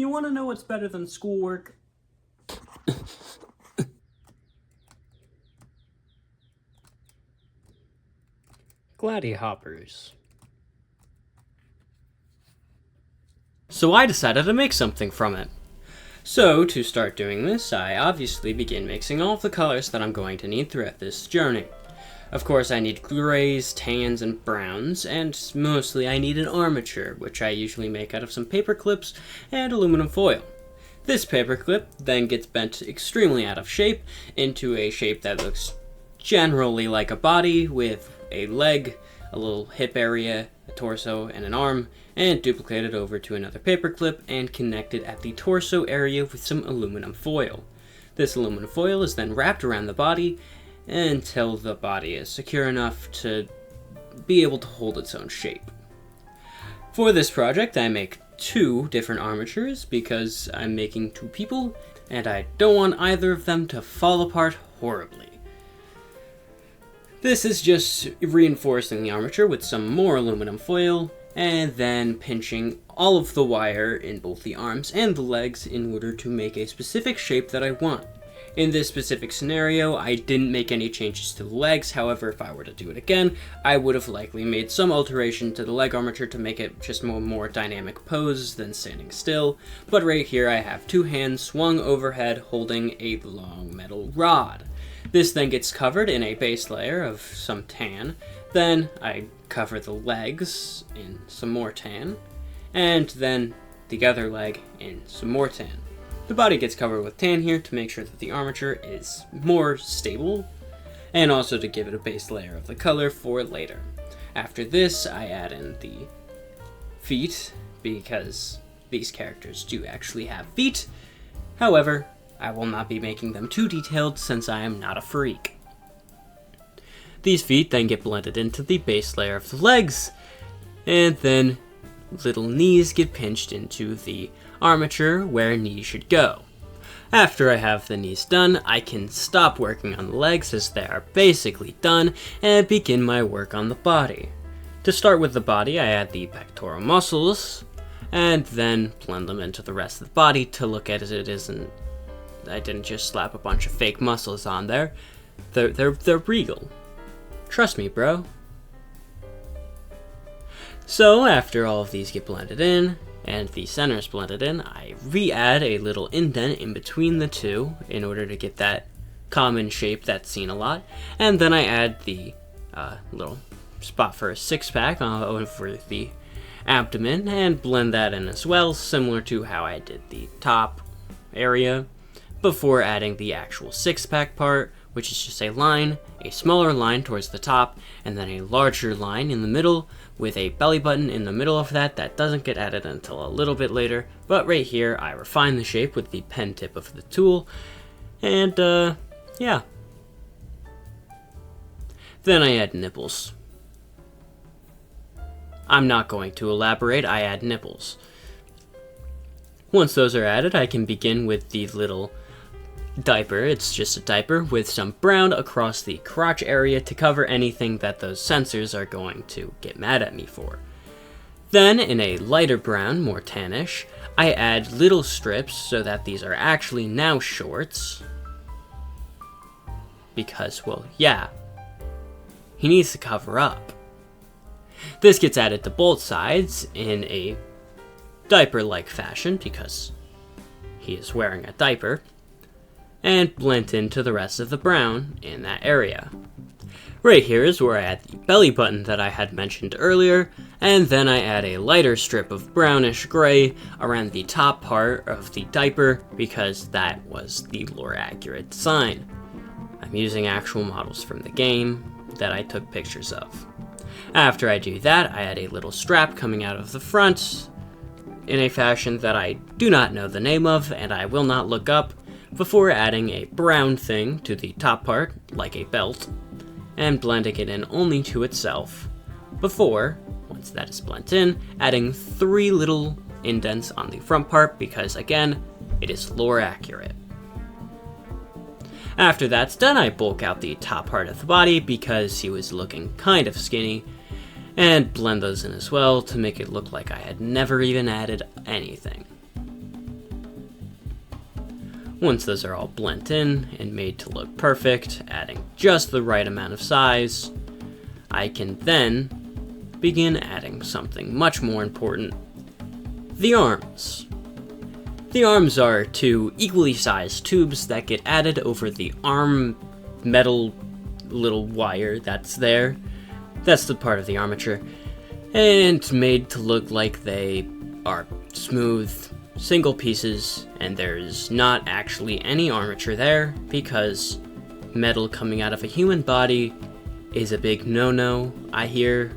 You want to know what's better than schoolwork? Gladihoppers. So I decided to make something from it. So, to start doing this, I obviously begin mixing all of the colors that I'm going to need throughout this journey. Of course, I need grays, tans, and browns, and mostly I need an armature, which I usually make out of some paper clips and aluminum foil. This paper clip then gets bent extremely out of shape into a shape that looks generally like a body with a leg, a little hip area, a torso, and an arm, and duplicated over to another paper clip and connected at the torso area with some aluminum foil. This aluminum foil is then wrapped around the body until the body is secure enough to be able to hold its own shape. For this project, I make two different armatures because I'm making two people, and I don't want either of them to fall apart horribly. This is just reinforcing the armature with some more aluminum foil, and then pinching all of the wire in both the arms and the legs in order to make a specific shape that I want. In this specific scenario, I didn't make any changes to the legs. However, if I were to do it again, I would have likely made some alteration to the leg armature to make it just more dynamic pose than standing still. But right here I have two hands swung overhead holding a long metal rod. This then gets covered in a base layer of some tan. Then I cover the legs in some more tan, and then the other leg in some more tan. The body gets covered with tan here to make sure that the armature is more stable, and also to give it a base layer of the color for later. After this, I add in the feet, because these characters do actually have feet. However, I will not be making them too detailed since I am not a freak. These feet then get blended into the base layer of the legs, and then little knees get pinched into the armature where knees should go. After I have the knees done, I can stop working on the legs as they are basically done and begin my work on the body. To start with the body, I add the pectoral muscles and then blend them into the rest of the body to look at it I didn't just slap a bunch of fake muscles on there. They're regal. Trust me, bro. So after all of these get blended in, and the center is blended in, I re-add a little indent in between the two in order to get that common shape that's seen a lot. And then I add the little spot for a six-pack over the abdomen and blend that in as well, similar to how I did the top area, before adding the actual six-pack part, which is just a line, a smaller line towards the top, and then a larger line in the middle with a belly button in the middle of that doesn't get added until a little bit later. But right here, I refine the shape with the pen tip of the tool, and yeah. Then I add nipples. I'm not going to elaborate, I add nipples. Once those are added, I can begin with the little diaper. It's just a diaper with some brown across the crotch area to cover anything that those sensors are going to get mad at me for. Then, in a lighter brown, more tannish, I add little strips so that these are actually now shorts. Because, well, yeah, he needs to cover up. This gets added to both sides in a diaper-like fashion because he is wearing a diaper, and blend into the rest of the brown in that area. Right here is where I add the belly button that I had mentioned earlier, and then I add a lighter strip of brownish gray around the top part of the diaper because that was the lore accurate design. I'm using actual models from the game that I took pictures of. After I do that, I add a little strap coming out of the front in a fashion that I do not know the name of and I will not look up, before adding a brown thing to the top part, like a belt, and blending it in only to itself, before, once that is blended in, adding 3 little indents on the front part because, again, it is lore accurate. After that's done, I bulk out the top part of the body because he was looking kind of skinny, and blend those in as well to make it look like I had never even added anything. Once those are all blent in and made to look perfect, adding just the right amount of size, I can then begin adding something much more important: the arms. The arms are two equally sized tubes that get added over the arm metal little wire that's there. That's the part of the armature, and made to look like they are smooth, single pieces, and there's not actually any armature there because metal coming out of a human body is a big no-no, I hear.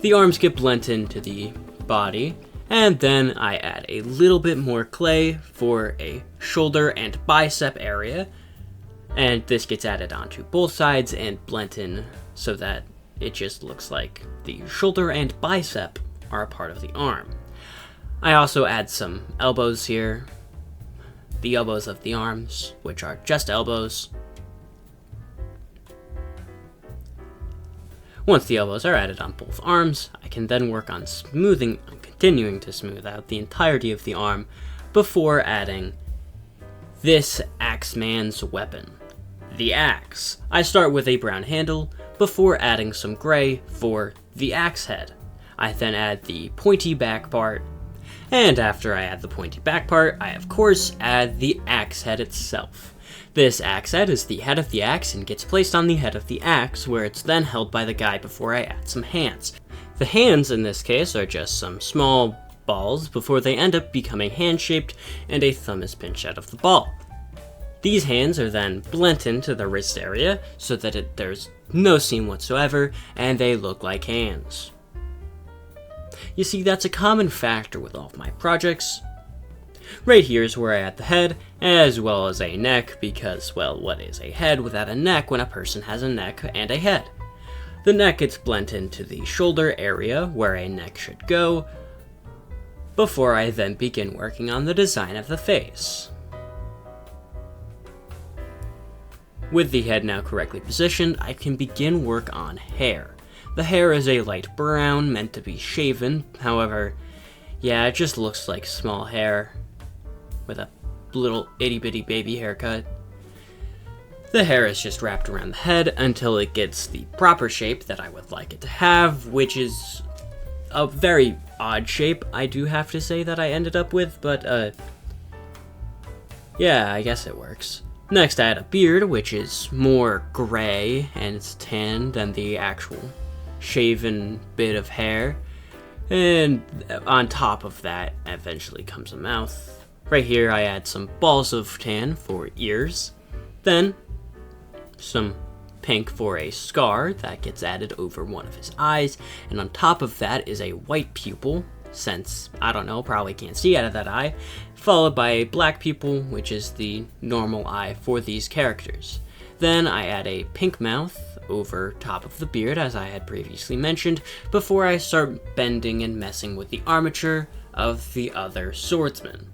The arms get blent into the body, and then I add a little bit more clay for a shoulder and bicep area, and this gets added onto both sides and blent in so that it just looks like the shoulder and bicep are a part of the arm. I also add some elbows here, the elbows of the arms, which are just elbows. Once the elbows are added on both arms, I can then work on continuing to smooth out the entirety of the arm before adding this Axeman's weapon, the axe. I start with a brown handle before adding some gray for the axe head. I then add the pointy back part, and after I add the pointy back part, I of course add the axe head itself. This axe head is the head of the axe and gets placed on the head of the axe, where it's then held by the guy before I add some hands. The hands in this case are just some small balls before they end up becoming hand-shaped, and a thumb is pinched out of the ball. These hands are then blent into the wrist area so that there's no seam whatsoever, and they look like hands. You see, that's a common factor with all of my projects. Right here is where I add the head, as well as a neck, because, well, what is a head without a neck when a person has a neck and a head? The neck gets blent into the shoulder area, where a neck should go, before I then begin working on the design of the face. With the head now correctly positioned, I can begin work on hair. The hair is a light brown, meant to be shaven. However, yeah, it just looks like small hair with a little itty-bitty baby haircut. The hair is just wrapped around the head until it gets the proper shape that I would like it to have, which is a very odd shape, I do have to say, that I ended up with, but, yeah, I guess it works. Next, I add a beard, which is more gray and it's tan than the actual shaven bit of hair. And on top of that, eventually comes a mouth. Right here, I add some balls of tan for ears. Then, some pink for a scar that gets added over one of his eyes. And on top of that is a white pupil, since, I don't know, probably can't see out of that eye. Followed by a black pupil, which is the normal eye for these characters. Then I add a pink mouth over top of the beard, as I had previously mentioned, before I start bending and messing with the armature of the other swordsman.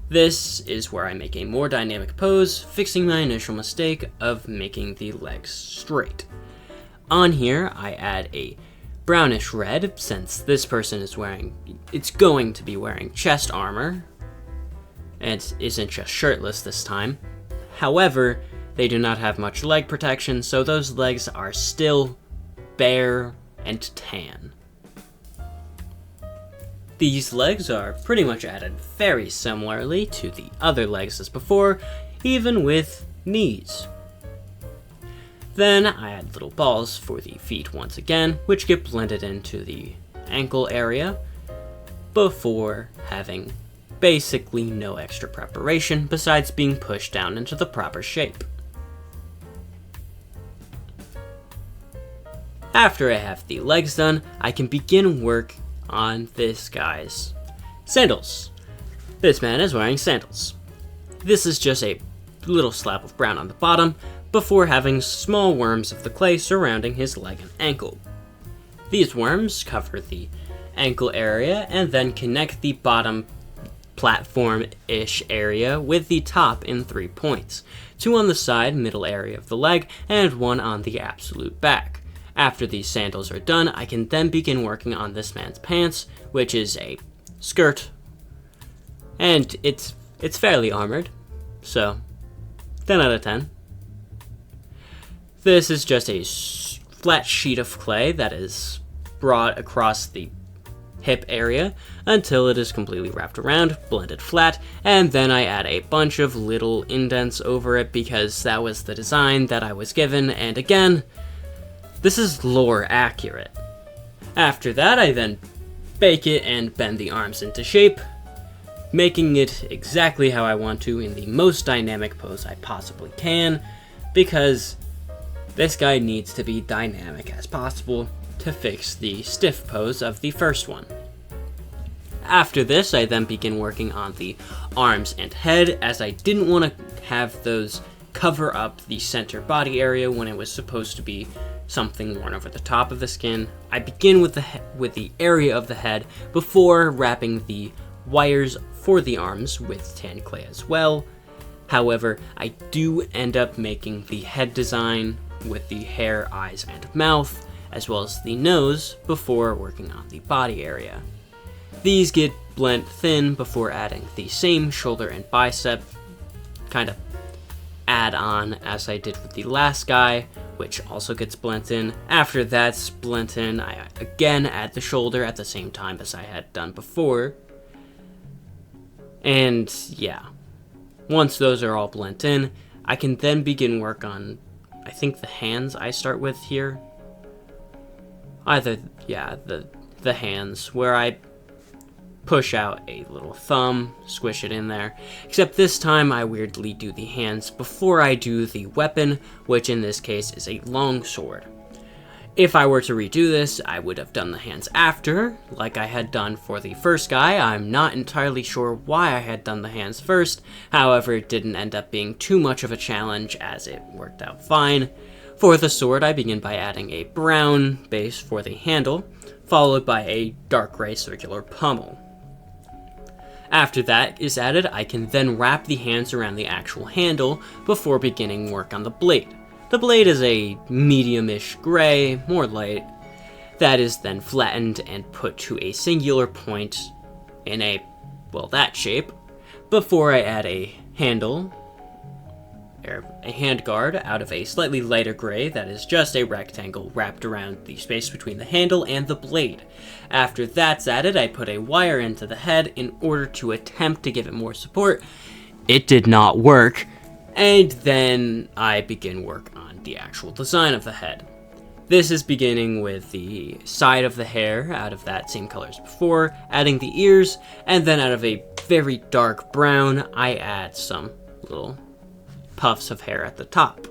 This is where I make a more dynamic pose, fixing my initial mistake of making the legs straight. On here, I add a brownish red, since this person is going to be wearing chest armor, and isn't just shirtless this time. However, they do not have much leg protection, so those legs are still bare and tan. These legs are pretty much added very similarly to the other legs as before, even with knees. Then I add little balls for the feet once again, which get blended into the ankle area before having basically no extra preparation besides being pushed down into the proper shape. After I have the legs done, I can begin work on this guy's sandals. This man is wearing sandals. This is just a little slab of brown on the bottom, before having small worms of the clay surrounding his leg and ankle. These worms cover the ankle area and then connect the bottom platform-ish area with the top in 3 points, 2 on the side middle area of the leg and 1 on the absolute back. After these sandals are done, I can then begin working on this man's pants, which is a skirt, and it's It's fairly armored, so 10 out of 10. This is just a flat sheet of clay that is brought across the hip area until it is completely wrapped around, blended flat, and then I add a bunch of little indents over it because that was the design that I was given, and again, this is lore accurate. After that, I then bake it and bend the arms into shape, making it exactly how I want to in the most dynamic pose I possibly can, because this guy needs to be dynamic as possible to fix the stiff pose of the first one. After this, I then begin working on the arms and head, as I didn't want to have those cover up the center body area when it was supposed to be something worn over the top of the skin. I begin with the area of the head before wrapping the wires for the arms with tan clay as well. However, I do end up making the head design with the hair, eyes, and mouth, as well as the nose, before working on the body area. These get blent thin before adding the same shoulder and bicep kind of add on as I did with the last guy, which also gets blent in. After that's blent in, I again add the shoulder at the same time as I had done before. And yeah, once those are all blent in, I can then begin work on, I think, the hands I start with here. The hands, where I push out a little thumb, squish it in there, except this time I weirdly do the hands before I do the weapon, which in this case is a long sword. If I were to redo this, I would have done the hands after, like I had done for the first guy. I'm not entirely sure why I had done the hands first, however it didn't end up being too much of a challenge as it worked out fine. For the sword, I begin by adding a brown base for the handle, followed by a dark gray circular pommel. After that is added, I can then wrap the hands around the actual handle before beginning work on the blade. The blade is a medium-ish gray, more light, that is then flattened and put to a singular point in that shape, before I add a handle, or a handguard out of a slightly lighter gray that is just a rectangle wrapped around the space between the handle and the blade. After that's added, I put a wire into the head in order to attempt to give it more support. It did not work, and then I begin work on the actual design of the head. This is beginning with the side of the hair out of that same color as before, adding the ears, and then out of a very dark brown, I add some little puffs of hair at the top.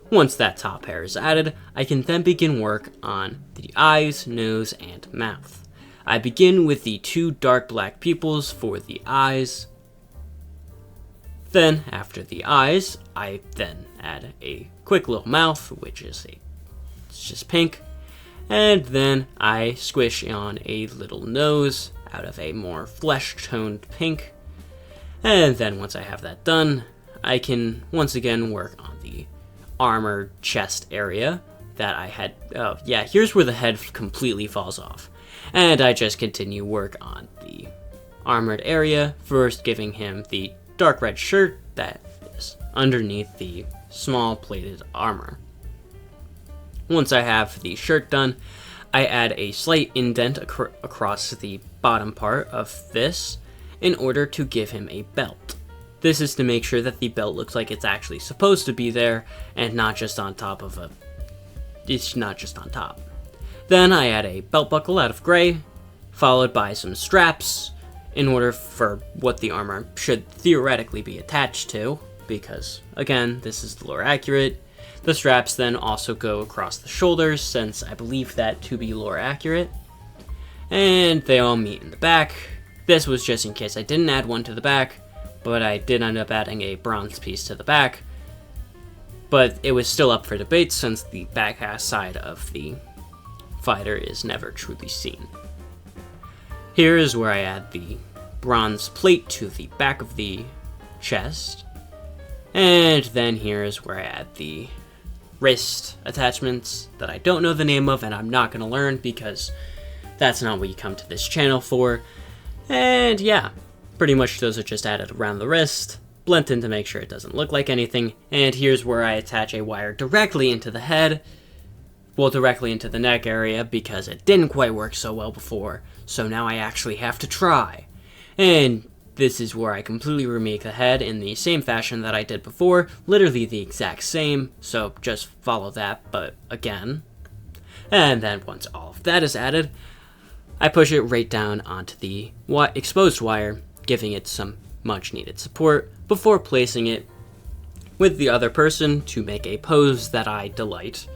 Once that top hair is added, I can then begin work on the eyes, nose, and mouth. I begin with the two dark black pupils for the eyes. Then, after the eyes, I then add a quick little mouth, which is it's just pink. And then I squish on a little nose out of a more flesh-toned pink. And then once I have that done, I can once again work on the armored chest area that I had. Oh yeah, here's where the head completely falls off. And I just continue work on the armored area, first giving him the dark red shirt that is underneath the small plated armor. Once I have the shirt done, I add a slight indent across the bottom part of this in order to give him a belt. This is to make sure that the belt looks like it's actually supposed to be there and not just on top of it's not just on top. Then I add a belt buckle out of gray, followed by some straps in order for what the armor should theoretically be attached to, because again, this is lore accurate. The straps then also go across the shoulders, since I believe that to be lore accurate. And they all meet in the back. This was just in case I didn't add one to the back, but I did end up adding a bronze piece to the back. But it was still up for debate since the back half side of the fighter is never truly seen. Here is where I add the bronze plate to the back of the chest. And then here is where I add the wrist attachments that I don't know the name of and I'm not going to learn because that's not what you come to this channel for. And yeah, pretty much those are just added around the wrist, blend in to make sure it doesn't look like anything, and here's where I attach a wire directly into the head, well, directly into the neck area, because it didn't quite work so well before, so now I actually have to try. And this is where I completely remake the head in the same fashion that I did before, literally the exact same, so just follow that, but again. And then once all of that is added, I push it right down onto the exposed wire, giving it some much needed support before placing it with the other person to make a pose that I delight,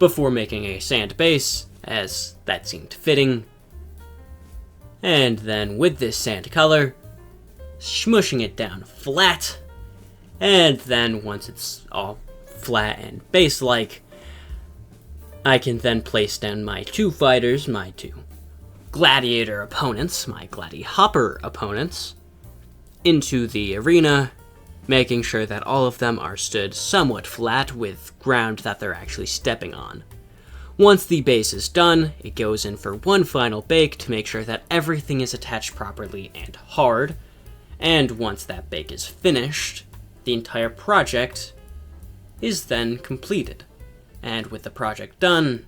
before making a sand base, as that seemed fitting. And then with this sand color, smushing it down flat, and then once it's all flat and base-like, I can then place down my two fighters, my two gladiator opponents, my Gladihopper opponents, into the arena, making sure that all of them are stood somewhat flat with ground that they're actually stepping on. Once the base is done, it goes in for one final bake to make sure that everything is attached properly and hard, and once that bake is finished, the entire project is then completed. And with the project done,